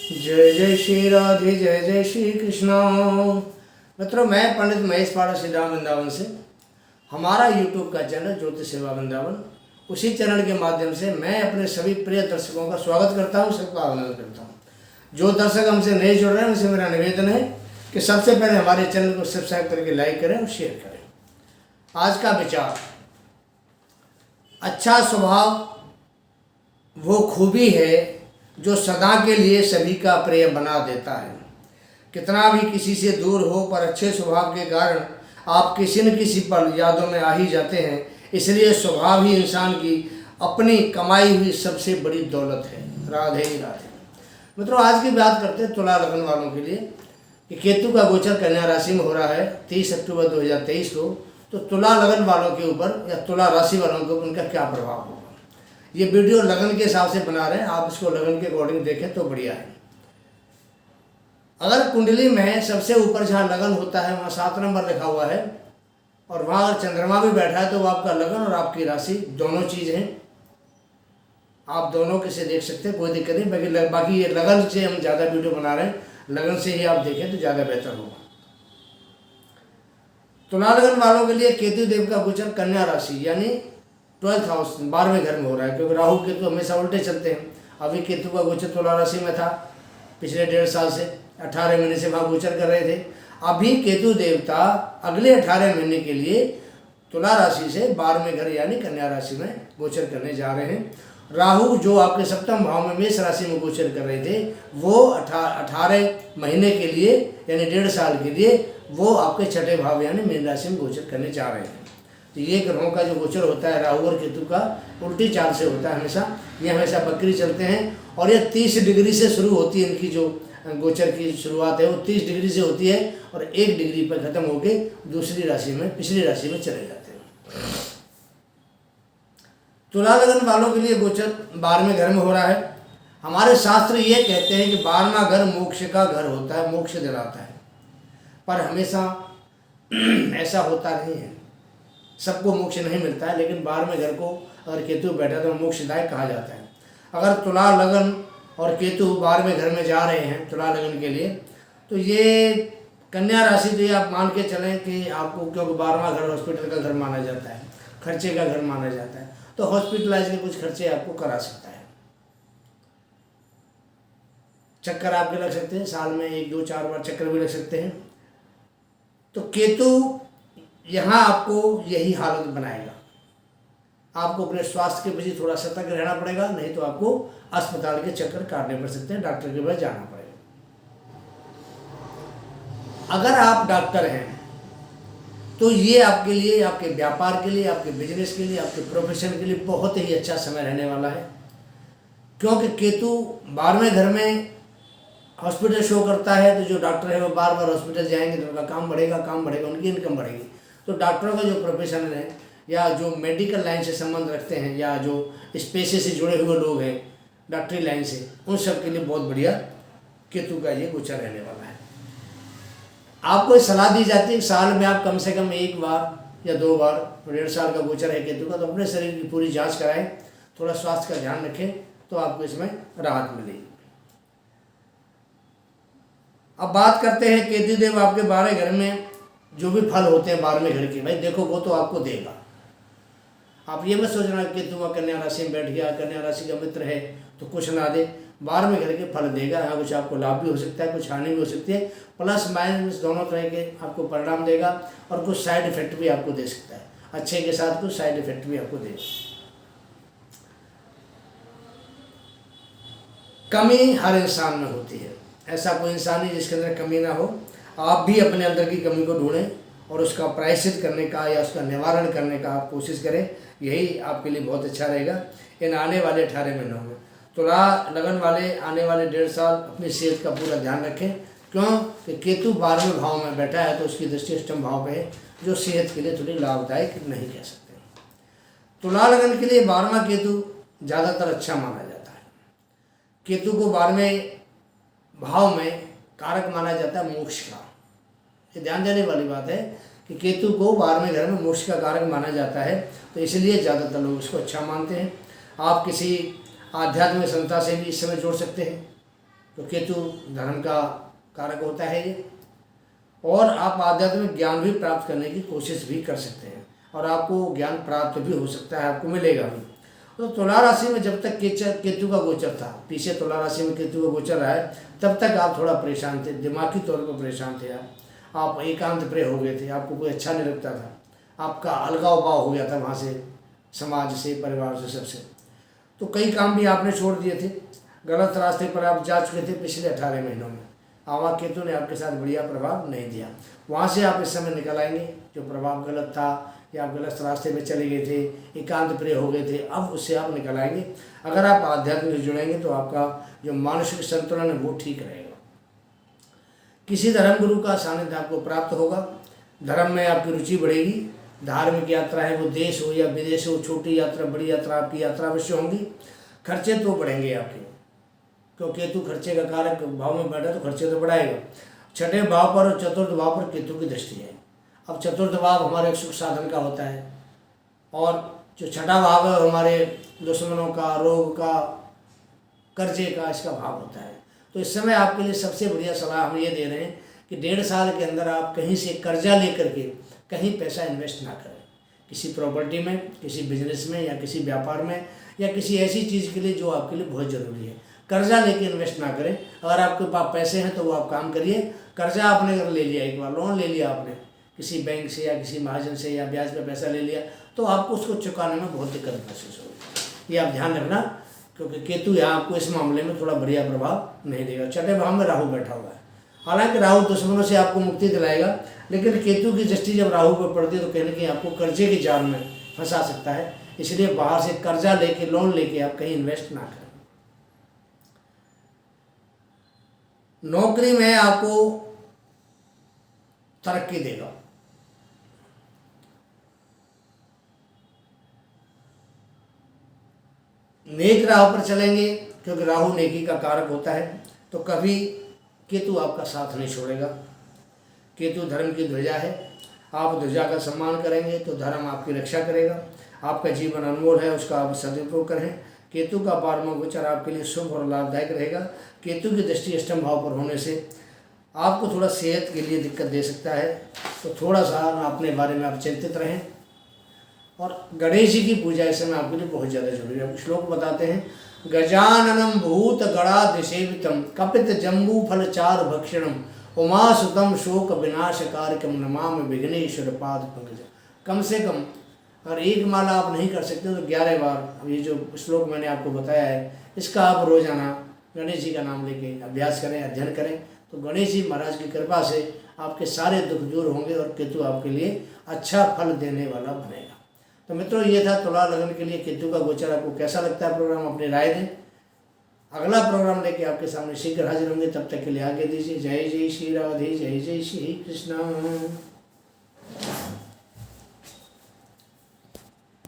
जय जय श्री राधे, जय जय श्री कृष्णा। मित्रों, मैं पंडित महेश पाड़ा श्री राम वृंदावन से, हमारा यूट्यूब का चैनल ज्योतिष सेवा वृंदावन, उसी चैनल के माध्यम से मैं अपने सभी प्रिय दर्शकों का स्वागत करता हूं, सबका अभिनंदन करता हूं। जो दर्शक हमसे नहीं जुड़ रहे हैं उनसे मेरा निवेदन है कि सबसे पहले हमारे चैनल को सब्सक्राइब करके लाइक करें और शेयर करें। आज का विचार, अच्छा स्वभाव वो खूबी है जो सदा के लिए सभी का प्रिय बना देता है। कितना भी किसी से दूर हो, पर अच्छे स्वभाव के कारण आप किसी न किसी पल यादों में आ ही जाते हैं। इसलिए स्वभाव ही इंसान की अपनी कमाई हुई सबसे बड़ी दौलत है। राधे ही राधे। मित्रों, आज की बात करते हैं तुला लगन वालों के लिए कि केतु का गोचर कन्या राशि में हो रहा है 30 अक्टूबर 2023 को। तो तुला लगन वालों के ऊपर या तुला राशि वालों के ऊपर उनका क्या प्रभाव होगा, ये वीडियो लगन के हिसाब से बना रहे हैं। आप इसको लगन के अकॉर्डिंग देखें तो बढ़िया है। अगर कुंडली में सबसे ऊपर जहाँ लगन होता है वहाँ 7 नंबर लिखा हुआ है और वहाँ अगर चंद्रमा भी बैठा है तो वो आपका लगन और आपकी राशि दोनों चीज़ हैं। आप दोनों के से देख सकते हैं, कोई दिक्कत नहीं। बाकी ये लगन से हम ज़्यादा वीडियो बना रहे हैं, लगन से ही आप देखें तो ज़्यादा बेहतर होगा। तुला लगन वालों के लिए केतु देव का गोचर कन्या राशि यानी 12th हाउस 12वें घर में हो रहा है, क्योंकि राहु केतु हमेशा उल्टे चलते हैं। अभी केतु का गोचर तुला राशि में था पिछले 1.5 साल से, 18 महीने से वहाँ गोचर कर रहे थे। अभी केतु देवता अगले 18 महीने के लिए तुला राशि से 12वें घर यानी कन्या राशि में गोचर करने जा रहे हैं। राहु जो आपके सप्तम भाव में मेष राशि में गोचर कर रहे थे, वो 18 महीने के लिए यानी 1.5 साल के लिए वो आपके छठे भाव यानी मीन राशि में गोचर करने जा रहे हैं। तो ये ग्रहों का जो गोचर होता है राहु और केतु का उल्टी चाल से होता है हमेशा। ये हमेशा बकरी चलते हैं और ये 30 डिग्री से शुरू होती है। इनकी जो गोचर की शुरुआत है वो 30 डिग्री से होती है और 1 डिग्री पर ख़त्म होके दूसरी राशि में, पिछली राशि में चले जाते हैं। तुला लगन वालों के लिए गोचर 12वें घर में हो रहा है। हमारे शास्त्र ये कहते हैं कि 12वां घर मोक्ष का घर होता है, मोक्ष दिलाता है। पर हमेशा ऐसा होता नहीं है, सबको मोक्ष नहीं मिलता है। लेकिन 12वें घर को अगर केतु बैठा तो मोक्षदायक कहा जाता है। अगर तुला लगन और केतु 12वें घर में जा रहे हैं तुला लगन के लिए, तो ये कन्या राशि तो ये आप मान के चलें कि आपको, क्योंकि 12वां घर हॉस्पिटल का घर माना जाता है, खर्चे का घर माना जाता है, तो हॉस्पिटलाइज के कुछ खर्चे आपको करा सकता है। चक्कर आपके लग सकते हैं, साल में 1, 2, 4 बार चक्कर भी लग सकते हैं। तो केतु यहाँ आपको यही हालत बनाएगा। आपको अपने स्वास्थ्य के प्रति थोड़ा सतर्क रहना पड़ेगा, नहीं तो आपको अस्पताल के चक्कर काटने पड़ सकते हैं, डॉक्टर के पास जाना पड़ेगा। अगर आप डॉक्टर हैं तो ये आपके लिए, आपके व्यापार के लिए, आपके बिजनेस के लिए, आपके प्रोफेशन के लिए बहुत ही अच्छा समय रहने वाला है। क्योंकि केतु 12वें घर में हॉस्पिटल शो करता है, तो जो डॉक्टर है वो बार बार हॉस्पिटल जाएंगे तो उनका काम बढ़ेगा, उनकी इनकम बढ़ेगी। तो डॉक्टरों का जो प्रोफेशन है या जो मेडिकल लाइन से संबंध रखते हैं या जो स्पेशे से जुड़े हुए लोग हैं डॉक्टरी लाइन से, उन सब के लिए बहुत बढ़िया केतु का ये गोचर रहने वाला है। आपको सलाह दी जाती है साल में आप कम से कम 1 बार या 2 बार, 1.5 साल का गोचर है केतु का, तो अपने शरीर की पूरी जाँच कराएं, थोड़ा स्वास्थ्य का ध्यान रखें, तो आपको इसमें राहत मिलेगी। अब बात करते हैं केतु देव आपके 12वें घर में जो भी फल होते हैं 12वें घर के, भाई देखो वो तो आपको देगा। आप ये मत सोचना केतु का कन्या राशि में बैठ गया, कन्या राशि का मित्र है तो कुछ ना दे। 12वें घर के फल देगा। यहाँ कुछ आपको लाभ भी हो सकता है, कुछ हानि भी हो सकती है, प्लस माइनस दोनों तरह के आपको परिणाम देगा और कुछ साइड इफेक्ट भी आपको दे सकता है। अच्छे के साथ कुछ साइड इफेक्ट भी आपको देगा। कमी हर इंसान में होती है, ऐसा कोई इंसान नहीं जिसके अंदर कमी ना हो। आप भी अपने अंदर की कमी को ढूंढें और उसका प्रायश्चित करने का या उसका निवारण करने का आप कोशिश करें, यही आपके लिए बहुत अच्छा रहेगा इन आने वाले 18 महीनों में। तुला लगन वाले आने वाले 1.5 साल अपनी सेहत का पूरा ध्यान रखें। क्यों कि केतु 12वें भाव में बैठा है तो उसकी दृष्टि अष्टम भाव पे है, जो सेहत के लिए थोड़ी लाभदायक नहीं कह सकते। तुला लगन के लिए 12वां केतु ज़्यादातर अच्छा माना जाता है। केतु को 12वें भाव में कारक माना जाता है मोक्ष का। ये ध्यान देने वाली बात है कि केतु को 12वें घर में मोक्ष का कारक माना जाता है, तो इसलिए ज़्यादातर लोग इसको अच्छा मानते हैं। आप किसी आध्यात्मिक संस्था से भी इस समय जोड़ सकते हैं, तो केतु धर्म का कारक होता है ये। और आप आध्यात्मिक ज्ञान भी प्राप्त करने की कोशिश भी कर सकते हैं और आपको ज्ञान प्राप्त भी हो सकता है, आपको मिलेगा भी। तो तुला राशि में जब तक केतु का गोचर था, पीछे तुला राशि में केतु का गोचर रहा है, तब तक आप थोड़ा परेशान थे, दिमागी तौर पर परेशान थे आप एकांत प्रिय हो गए थे, आपको कोई अच्छा नहीं लगता था, आपका अलगाव भाव हो गया था वहाँ से, समाज से, परिवार से, सबसे। तो कई काम भी आपने छोड़ दिए थे, गलत रास्ते पर आप जा चुके थे पिछले 18 महीनों में। आवा केतु ने आपके साथ बढ़िया प्रभाव नहीं दिया, वहाँ से आप इस समय निकल आएंगे। जो प्रभाव गलत था या आप गलत रास्ते में चले गए थे, एकांत प्रिय हो गए थे, अब उससे आप निकल आएंगे। अगर आप आध्यात्म से जुड़ेंगे तो आपका जो मानसिक संतुलन है वो ठीक रहेगा। किसी धर्म गुरु का सानिध्य आपको प्राप्त होगा, धर्म में आपकी रुचि बढ़ेगी। धार्मिक यात्रा है वो देश हो या विदेश हो, छोटी यात्रा बड़ी यात्रा आपकी यात्रा अवश्य होंगी। खर्चे तो बढ़ेंगे आपके, क्योंकि केतु खर्चे का कारक भाव में बैठा तो खर्चे तो बढ़ाएगा। छठे भाव पर और चतुर्थ भाव पर केतु की दृष्टि है। अब चतुर्थ भाव हमारे सुख साधन का होता है और जो छठा भाव है हमारे दुश्मनों का, रोग का, कर्जे का, इसका भाव होता है। तो इस समय आपके लिए सबसे बढ़िया सलाह हम ये दे रहे हैं कि 1.5 साल के अंदर आप कहीं से कर्जा लेकर के कहीं पैसा इन्वेस्ट ना करें, किसी प्रॉपर्टी में, किसी बिजनेस में या किसी व्यापार में या किसी ऐसी चीज़ के लिए जो आपके लिए बहुत ज़रूरी है। कर्जा लेके इन्वेस्ट ना करें। अगर आपके पास पैसे हैं तो वो आप काम करिए। कर्जा आपने अगर ले लिया, एक बार लोन ले लिया आपने किसी बैंक से या किसी महाजन से या ब्याज पे पैसा ले लिया, तो आपको उसको चुकाने में बहुत दिक्कत महसूस होगी। ये आप ध्यान रखना, क्योंकि केतु यहाँ आपको इस मामले में थोड़ा बढ़िया प्रभाव नहीं देगा। छठे भाव में राहु बैठा हुआ है, हालांकि राहु दुश्मनों से आपको मुक्ति दिलाएगा, लेकिन केतु की दृष्टि जब राहु पर पड़ती है तो कहीं ना कहीं आपको कर्जे की जाल में फंसा सकता है। इसलिए बाहर से कर्जा लेके, लोन लेके आप कहीं इन्वेस्ट ना करें। नौकरी में आपको तरक्की देगा। नेक राह पर चलेंगे, क्योंकि राहु नेकी का कारक होता है, तो कभी केतु आपका साथ नहीं छोड़ेगा। केतु धर्म की ध्वजा है, आप ध्वजा का सम्मान करेंगे तो धर्म आपकी रक्षा करेगा। आपका जीवन अनमोल है, उसका आप सदुपयोग करें। केतु का 12वां गोचर आपके लिए शुभ और लाभदायक रहेगा। केतु की दृष्टि अष्टम भाव पर होने से आपको थोड़ा सेहत के लिए दिक्कत दे सकता है, तो थोड़ा सा अपने बारे में आप चिंतित रहें। और गणेश जी की पूजा इस समय आपके लिए बहुत ज़्यादा जरूरी है। श्लोक बताते हैं, गजाननम भूत गणाधिसेवितम कपित जम्बू फल चार भक्षणम उमासुतम शोक विनाशकारकम नमामि विघ्नेश्वर पाद पंकज। कम से कम अगर एक माला आप नहीं कर सकते तो 11 बार, अब ये जो श्लोक मैंने आपको बताया है, इसका आप रोजाना गणेश जी का नाम लेके अभ्यास करें, अध्ययन करें, तो गणेश जी महाराज की कृपा से आपके सारे दुख दूर होंगे और केतु आपके लिए अच्छा फल देने वाला बनेगा। तो मित्रों, ये था तुला लग्न के लिए केतु का गोचर। आपको कैसा लगता है प्रोग्राम, अपनी राय दें। अगला प्रोग्राम लेके आपके सामने शीघ्र हाजिर होंगे, तब तक के लिए आगे दीजिए। जय जय श्री राधे, जय जय श्री कृष्ण।